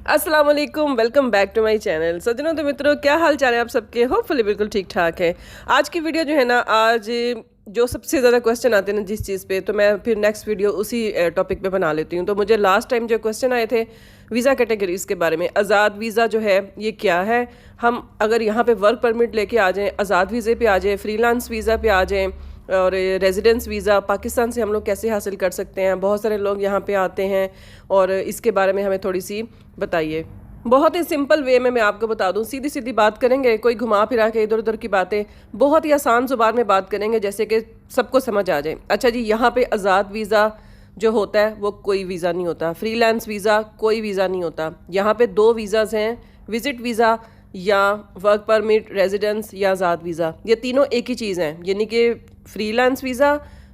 अस्सलाम वालेकुम, welcome back to my channel. सज्जनों तो मित्रों, क्या हाल चाल है आप सबके? होपफुली बिल्कुल ठीक ठाक है। आज की वीडियो जो है ना, आज जो सबसे ज़्यादा क्वेश्चन आते हैं ना जिस चीज़ पे, तो मैं फिर नेक्स्ट वीडियो उसी टॉपिक पे बना लेती हूँ। तो मुझे लास्ट टाइम जो क्वेश्चन आए थे वीज़ा कैटेगरीज के बारे में, आज़ाद वीज़ा जो है ये क्या है, हम अगर यहाँ पे वर्क परमिट लेके आ जाएँ, आज़ाद वीज़े पे आ जाएँ, फ्रीलांस वीज़ा पे आ जाएँ और रेजिडेंस वीज़ा पाकिस्तान से हम लोग कैसे हासिल कर सकते हैं। बहुत सारे लोग यहाँ पे आते हैं और इसके बारे में हमें थोड़ी सी बताइए। बहुत ही सिंपल वे में मैं आपको बता दूं, सीधी सीधी बात करेंगे, कोई घुमा फिरा के इधर उधर की बातें, बहुत ही आसान जुबान में बात करेंगे जैसे कि सबको समझ आ जाए। अच्छा जी, यहाँ पे आज़ाद वीज़ा जो होता है वो कोई वीज़ा नहीं होता, फ्रीलांस वीज़ा कोई वीज़ा नहीं होता। यहाँ पे दो वीज़ाज़ हैं, विजिट वीज़ा या वर्क परमिट, रेजिडेंस या आज़ाद वीज़ा। ये तीनों एक ही चीज़ हैं, यानी कि फ्रीलांस वीज़ा,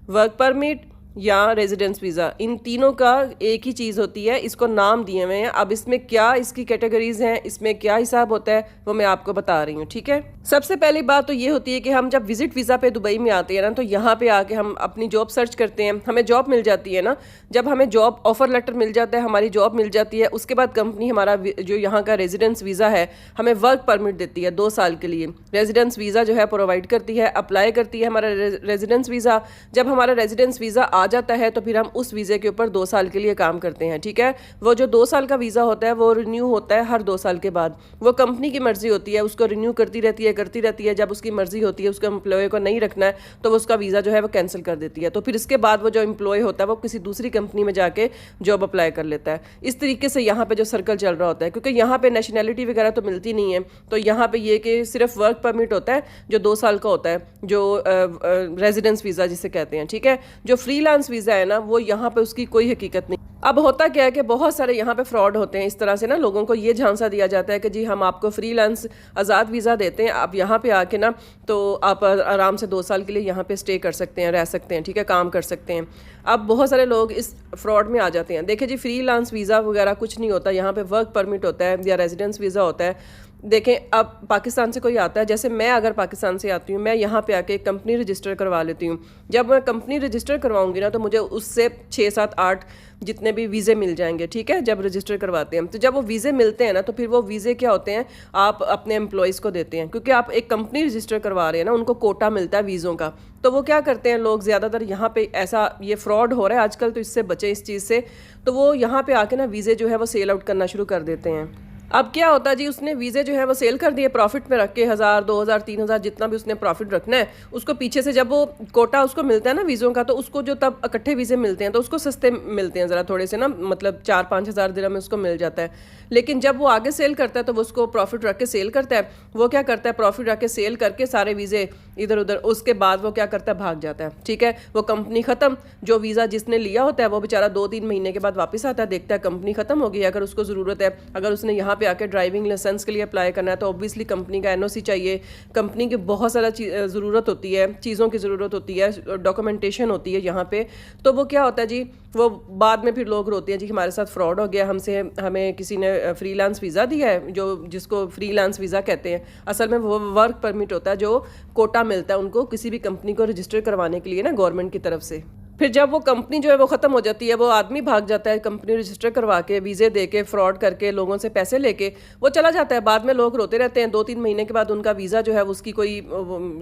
वर्क परमिट या रेजिडेंस वीज़ा, इन तीनों का एक ही चीज़ होती है। इसको नाम दिए हुए हैं। अब इसमें क्या इसकी कैटेगरीज हैं, इसमें क्या हिसाब होता है, वो मैं आपको बता रही हूँ। ठीक है, सबसे पहली बात तो ये होती है कि हम जब विजिट वीज़ा पे दुबई में आते हैं ना, तो यहाँ पे आके हम अपनी जॉब सर्च करते हैं, हमें जॉब मिल जाती है ना। जब हमें जॉब ऑफर लेटर मिल जाता है, हमारी जॉब मिल जाती है, उसके बाद कंपनी हमारा जो यहाँ का रेजिडेंस वीज़ा है हमें वर्क परमिट देती है 2 साल के लिए। रेजिडेंस वीज़ा जो है प्रोवाइड करती है, अप्लाई करती है हमारा रेजिडेंस वीज़ा। जब हमारा रेजिडेंस वीज़ा आ जाता है तो फिर हम उस वीज़े के ऊपर 2 साल के लिए काम करते हैं। ठीक है, वो जो 2 साल का वीज़ा होता है वो रिन्यू होता है हर 2 साल के बाद। वो कंपनी की मर्जी होती है, उसको रिन्यू करती रहती है। जब उसकी मर्जी होती है उसके एम्प्लॉय को नहीं रखना है तो वो उसका वीज़ा जो है वो कैंसिल कर देती है। तो फिर इसके बाद वो जो एम्प्लॉय होता है वो किसी दूसरी कंपनी में जाके जॉब अप्लाई कर लेता है। इस तरीके से यहाँ पे जो सर्कल चल रहा होता है, क्योंकि यहाँ पे नेशनैलिटी वगैरह तो मिलती नहीं है, तो यहाँ पे ये कि सिर्फ वर्क परमिट होता है जो 2 साल का होता है, जो रेजिडेंस वीज़ा जिसे कहते हैं। ठीक है, जो फ्रीलांस वीज़ा है ना, वो यहाँ पे उसकी कोई हकीकत नहीं। अब होता क्या है कि बहुत सारे यहाँ पे फ्रॉड होते हैं। इस तरह से ना लोगों को ये झांसा दिया जाता है कि जी हम आपको फ्रीलांस आज़ाद वीज़ा देते हैं, आप यहाँ पे आके ना तो आप आराम से 2 साल के लिए यहाँ पे स्टे कर सकते हैं, रह सकते हैं, ठीक है, काम कर सकते हैं। अब बहुत सारे लोग इस फ्रॉड में आ जाते हैं। देखिए जी, फ्रीलांस वीज़ा वगैरह कुछ नहीं होता, यहाँ पे वर्क परमिट होता है या रेजिडेंस वीज़ा होता है। देखें, अब पाकिस्तान से कोई आता है, जैसे मैं अगर पाकिस्तान से आती हूँ, मैं यहाँ पे आके कंपनी रजिस्टर करवा लेती हूँ। जब मैं कंपनी रजिस्टर करवाऊंगी ना तो मुझे उससे 6, 7, 8 जितने भी वीज़े मिल जाएंगे। ठीक है, जब रजिस्टर करवाते हैं तो जब वो वीज़े मिलते हैं ना तो फिर वो वीज़े क्या होते हैं, आप अपने एम्प्लॉयज़ को देते हैं, क्योंकि आप एक कंपनी रजिस्टर करवा रहे हैं ना, उनको कोटा मिलता है वीज़ों का। तो वो क्या करते हैं लोग ज़्यादातर, यहाँ पे ऐसा ये फ्रॉड हो रहा है आजकल, तो इससे बचें इस चीज़ से। तो वो यहाँ पे आके ना वीज़े जो है वो सेल आउट करना शुरू कर देते हैं। अब क्या होता है जी, उसने वीज़े जो है वो सेल कर दिए प्रॉफिट में रख के, 1000, 2000, 3000 जितना भी उसने प्रॉफिट रखना है, उसको पीछे से जब वो कोटा उसको मिलता है ना वीज़ों का, तो उसको जो तब इकट्ठे वीज़े मिलते हैं तो उसको सस्ते मिलते हैं ज़रा थोड़े से ना, मतलब 4-5 हज़ार दिरहम में उसको मिल जाता है। लेकिन जब वो आगे सेल करता है तो वो उसको प्रॉफिट रख के सेल करता है। वो क्या करता है, प्रॉफिट रख के सेल करके सारे वीज़े इधर उधर, उसके बाद वो क्या करता है, भाग जाता है। ठीक है, वो कंपनी ख़त्म, जो वीज़ा जिसने लिया होता है वो बेचारा 2-3 महीने के बाद वापस आता है, देखता है कंपनी ख़त्म हो गई। अगर उसको ज़रूरत है, अगर उसने यहाँ पे आके ड्राइविंग लाइसेंस के लिए अप्लाई करना है तो ऑब्वियसली कंपनी का एनओसी चाहिए, कंपनी की बहुत सारा ज़रूरत होती है, चीज़ों की ज़रूरत होती है, डॉक्यूमेंटेशन होती है यहाँ पे। तो वो क्या होता है जी, वो बाद में फिर लोग रोते हैं जी हमारे साथ फ्रॉड हो गया, हमें किसी ने फ्रीलांस वीज़ा दिया है, जो जिसको फ्रीलांस वीज़ा कहते हैं। असल में वो वर्क परमिट होता है जो कोटा मिलता है उनको किसी भी कंपनी को रजिस्टर करवाने के लिए ना, गवर्नमेंट की तरफ से। फिर जब वो कंपनी जो है वो ख़त्म हो जाती है, वो आदमी भाग जाता है, कंपनी रजिस्टर करवा के वीज़े दे के फ्रॉड करके लोगों से पैसे लेके वो चला जाता है। बाद में लोग रोते रहते हैं, 2-3 महीने के बाद उनका वीज़ा जो है उसकी कोई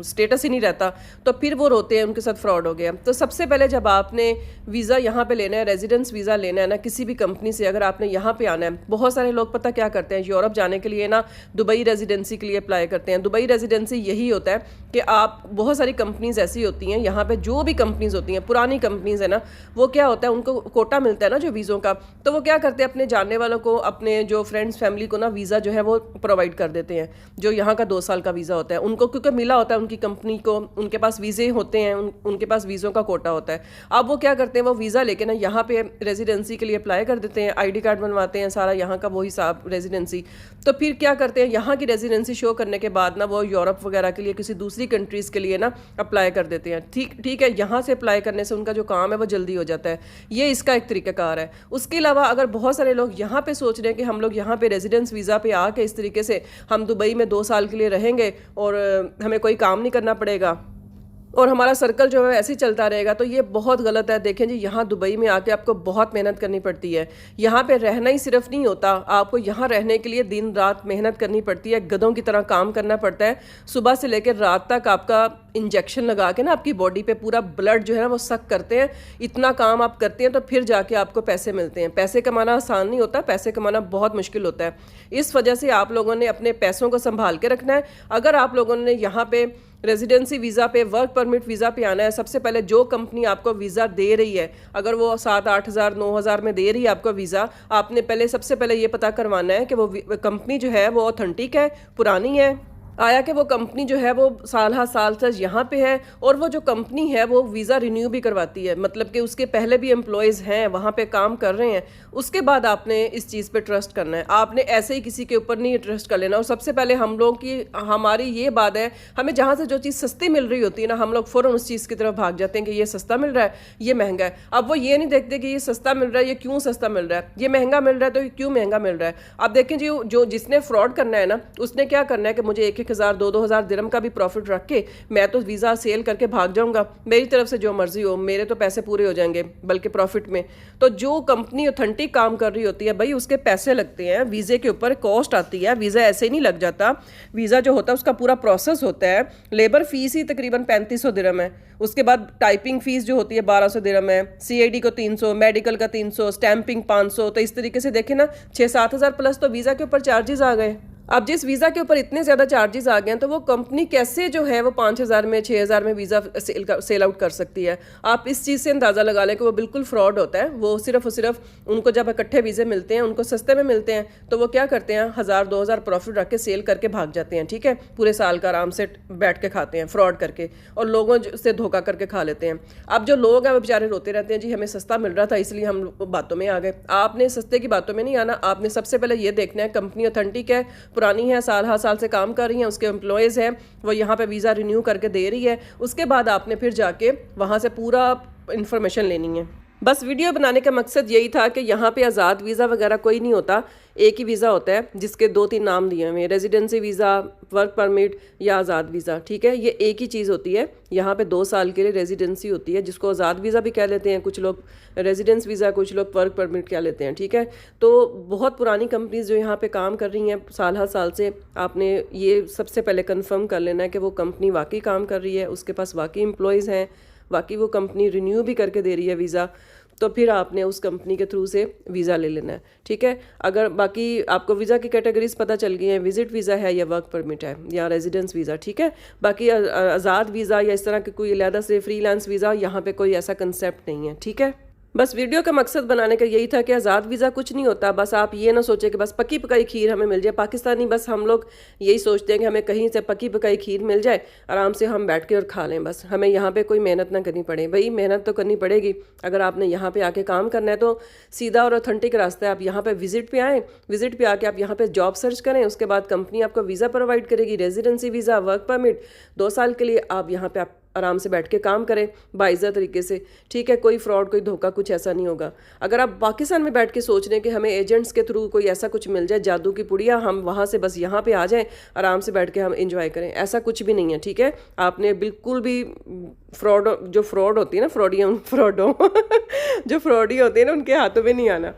स्टेटस ही नहीं रहता, तो फिर वो रोते हैं उनके साथ फ्रॉड हो गया। तो सबसे पहले जब आपने वीज़ा यहाँ पे लेना है, रेजिडेंस वीज़ा लेना है ना किसी भी कंपनी से, अगर आपने यहाँ पे आना है, बहुत सारे लोग पता क्या करते हैं, यूरोप जाने के लिए ना दुबई रेजिडेंसी के लिए अप्लाई करते हैं। दुबई रेजिडेंसी यही होता है कि आप, बहुत सारी कंपनीज ऐसी होती हैं यहाँ पे, जो भी कंपनीज होती हैं पुरानी कंपनीज है ना, वो क्या होता है उनको कोटा मिलता है ना जो वीज़ों का, तो वो क्या करते हैं अपने जानने वालों को, अपने जो फ्रेंड्स फैमिली को ना वीज़ा जो है वो प्रोवाइड कर देते हैं। जो यहाँ का 2 साल का वीज़ा होता है उनको, क्योंकि मिला होता है उनकी कंपनी को, उनके पास वीज़े होते हैं, उनके पास वीज़ों का कोटा होता है। अब वो क्या करते हैं, वो वीज़ा लेके ना यहाँ पे रेजिडेंसी के लिए अप्लाई कर देते हैं, ID कार्ड बनवाते हैं, सारा यहाँ का वो हिसाब रेजिडेंसी। तो फिर क्या करते हैं, यहाँ की रेजिडेंसी शो करने के बाद ना वो यूरोप वगैरह के लिए, किसी दूसरी कंट्रीज़ के लिए ना अप्लाई कर देते हैं। ठीक है, यहाँ से अप्लाई करने से उनका जो काम है वो जल्दी हो जाता है। ये इसका एक तरीकाकार है। उसके अलावा अगर बहुत सारे लोग यहाँ पे सोच रहे हैं कि हम लोग यहाँ पे रेजिडेंस वीज़ा पे आके इस तरीके से हम दुबई में 2 साल के लिए रहेंगे और हमें कोई काम नहीं करना पड़ेगा, और हमारा सर्कल जो है ऐसे ही चलता रहेगा, तो ये बहुत गलत है। देखें जी, यहाँ दुबई में आके आपको बहुत मेहनत करनी पड़ती है। यहाँ पे रहना ही सिर्फ नहीं होता, आपको यहाँ रहने के लिए दिन रात मेहनत करनी पड़ती है, गधों की तरह काम करना पड़ता है। सुबह से लेकर रात तक आपका इंजेक्शन लगा के ना आपकी बॉडी पे पूरा ब्लड जो है ना वो सक करते हैं। इतना काम आप करते हैं तो फिर जाके आपको पैसे मिलते हैं। पैसे कमाना आसान नहीं होता, पैसे कमाना बहुत मुश्किल होता है। इस वजह से आप लोगों ने अपने पैसों को संभाल के रखना है। अगर आप लोगों ने यहाँ पे रेजिडेंसी वीज़ा पे, वर्क परमिट वीज़ा पे आना है, सबसे पहले जो कंपनी आपको वीज़ा दे रही है, अगर वो 7-8 हज़ार 9 हज़ार में दे रही है आपको वीज़ा, आपने पहले सबसे पहले ये पता करवाना है कि वो कंपनी जो है वो ऑथेंटिक है, पुरानी है, आया कि वो कंपनी जो है वो साल हर साल से यहाँ पे है, और वो जो कंपनी है वो वीज़ा रिन्यू भी करवाती है, मतलब कि उसके पहले भी एम्प्लॉयज़ हैं वहाँ पे काम कर रहे हैं। उसके बाद आपने इस चीज़ पे ट्रस्ट करना है। आपने ऐसे ही किसी के ऊपर नहीं ट्रस्ट कर लेना। और सबसे पहले हम लोग की हमारी ये बात है, हमें जहाँ से जो चीज़ सस्ती मिल रही होती है ना, हम लोग फ़ौरन उस चीज़ की तरफ भाग जाते हैं कि ये सस्ता मिल रहा है, ये महंगा है। अब वो ये नहीं देखते कि ये सस्ता मिल रहा है, ये क्यों सस्ता मिल रहा है, ये महंगा मिल रहा है तो ये क्यों महंगा मिल रहा है। अब देखें जी, जो जिसने फ्रॉड करना है ना, उसने क्या करना है कि मुझे 1-1 हज़ार 2-2 हज़ार दिरहम का भी प्रॉफिट रख के मैं तो वीज़ा सेल करके भाग जाऊंगा, मेरी तरफ से जो मर्जी हो, मेरे तो पैसे पूरे हो जाएंगे बल्कि प्रॉफिट में। तो जो कंपनी ऑथेंटिक काम कर रही होती है भाई, उसके पैसे लगते हैं, वीज़े के ऊपर कॉस्ट आती है। वीज़ा ऐसे ही नहीं लग जाता, वीज़ा जो होता है उसका पूरा प्रोसेस होता है। लेबर फीस ही तकरीबन 3500 दिरहम है, उसके बाद टाइपिंग फीस जो होती है 1200 दिरहम है, CID को 300, मेडिकल का 300, स्टैंपिंग 500। तो इस तरीके से देखें ना, 6-7 हज़ार प्लस तो वीज़ा के ऊपर चार्जेस आ गए। अब जिस वीज़ा के ऊपर इतने ज़्यादा चार्जेस आ गए हैं, तो वो कंपनी कैसे जो है वो 5 हज़ार में 6 हज़ार में वीज़ा सेल आउट कर सकती है। आप इस चीज़ से अंदाज़ा लगा लें कि वो बिल्कुल फ्रॉड होता है। वो सिर्फ और सिर्फ उनको जब इकट्ठे वीज़े मिलते हैं, उनको सस्ते में मिलते हैं, तो वो क्या करते हैं 1000-2000 प्रॉफिट रख के सेल करके भाग जाते हैं। ठीक है, पूरे साल का आराम से बैठ के खाते हैं फ्रॉड करके, और लोगों से धोखा करके खा लेते हैं। अब जो लोग हैं वो बेचारे रोते रहते हैं, जी हमें सस्ता मिल रहा था इसलिए हम बातों में आ गए। आपने सस्ते की बातों में नहीं आना। आपने सबसे पहले ये देखना है कंपनी ऑथेंटिक है, पुरानी है, साल से काम कर रही हैं, उसके एम्प्लॉयज़ हैं, वो यहाँ पे वीज़ा रिन्यू करके दे रही है। उसके बाद आपने फिर जाके वहाँ से पूरा इन्फॉर्मेशन लेनी है। बस वीडियो बनाने का मकसद यही था कि यहाँ पे आज़ाद वीज़ा वगैरह कोई नहीं होता, एक ही वीज़ा होता है जिसके 2-3 नाम दिए हुए हैं, रेजिडेंसी वीज़ा, वर्क परमिट या आज़ाद वीज़ा। ठीक है, ये एक ही चीज़ होती है। यहाँ पे 2 साल के लिए रेजिडेंसी होती है, जिसको आज़ाद वीज़ा भी कह लेते हैं कुछ लोग, रेजिडेंस वीज़ा कुछ लोग वर्क परमिट कह लेते हैं। ठीक है, तो बहुत पुरानी कंपनीज़ जो यहाँ पे काम कर रही हैं साल हर साल से, आपने ये सबसे पहले कन्फर्म कर लेना है कि वो कंपनी वाकई काम कर रही है, उसके पास वाकई एम्प्लॉयज़ हैं, वाकई वो कंपनी रिन्यू भी करके दे रही है वीज़ा। तो फिर आपने उस कंपनी के थ्रू से वीज़ा ले लेना है। ठीक है, अगर बाकी आपको वीज़ा की कैटेगरीज पता चल गई हैं, विजिट वीज़ा है या वर्क परमिट है या रेजिडेंस वीज़ा। ठीक है, बाकी आज़ाद वीज़ा या इस तरह के कोई अलहदा से फ्रीलांस वीज़ा, यहाँ पे कोई ऐसा कंसेप्ट नहीं है। ठीक है, बस वीडियो का मकसद बनाने का यही था कि आज़ाद वीज़ा कुछ नहीं होता। बस आप ये ना सोचें कि बस पकी पकाई खीर हमें मिल जाए। पाकिस्तानी बस हम लोग यही सोचते हैं कि हमें कहीं से पकी पकाई खीर मिल जाए, आराम से हम बैठ के और खा लें, बस हमें यहाँ पे कोई मेहनत ना करनी पड़े। भाई मेहनत तो करनी पड़ेगी। अगर आपने यहाँ पे आके काम करना है तो सीधा और ऑथेंटिक रास्ता है, आप यहाँ पे विजिट पे आएँ, विजिट पे आके आप यहाँ पे जॉब सर्च करें, उसके बाद कंपनी आपको वीज़ा प्रोवाइड करेगी, रेजिडेंसी वीज़ा, वर्क परमिट, 2 साल के लिए आप यहाँ पे आराम से बैठ के काम करें बाइज़ा तरीके से। ठीक है, कोई फ्रॉड, कोई धोखा, कुछ ऐसा नहीं होगा। अगर आप पाकिस्तान में बैठ के सोच रहे हैं कि हमें एजेंट्स के थ्रू कोई ऐसा कुछ मिल जाए, जादू की पुड़िया, हम वहाँ से बस यहाँ पे आ जाएं, आराम से बैठ के हम इंजॉय करें, ऐसा कुछ भी नहीं है। ठीक है, आपने बिल्कुल भी जो फ्रॉड होती है ना, जो फ्रॉडी होते हैं ना, उनके हाथों में नहीं आना।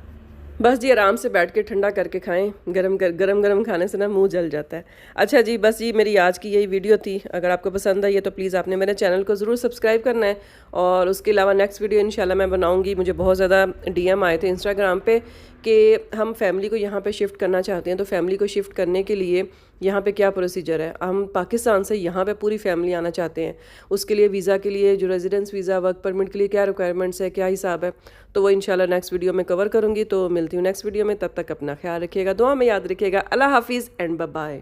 बस जी आराम से बैठ के ठंडा करके खाएं, गरम खाने से ना मुंह जल जाता है। अच्छा जी, बस ये मेरी आज की यही वीडियो थी। अगर आपको पसंद आई है तो प्लीज़ आपने मेरे चैनल को ज़रूर सब्सक्राइब करना है, और उसके अलावा नेक्स्ट वीडियो इंशाल्लाह मैं बनाऊंगी। मुझे बहुत ज़्यादा DM आए थे इंस्टाग्राम पे कि हम फैमिली को यहाँ पे शिफ्ट करना चाहते हैं, तो फैमिली को शिफ्ट करने के लिए यहाँ पे क्या प्रोसीजर है। हम पाकिस्तान से यहाँ पे पूरी फैमिली आना चाहते हैं, उसके लिए वीज़ा के लिए जो रेजिडेंस वीज़ा, वर्क परमिट के लिए क्या रिक्वायरमेंट्स है, क्या हिसाब है, तो वो इंशाल्लाह नेक्स्ट वीडियो में कवर करूँगी। तो मिलती हूँ नेक्स्ट वीडियो में, तब तक अपना ख्याल रखिएगा, दुआ में याद रखिएगा। अल्लाह हाफिज़ एंड बाय बाय।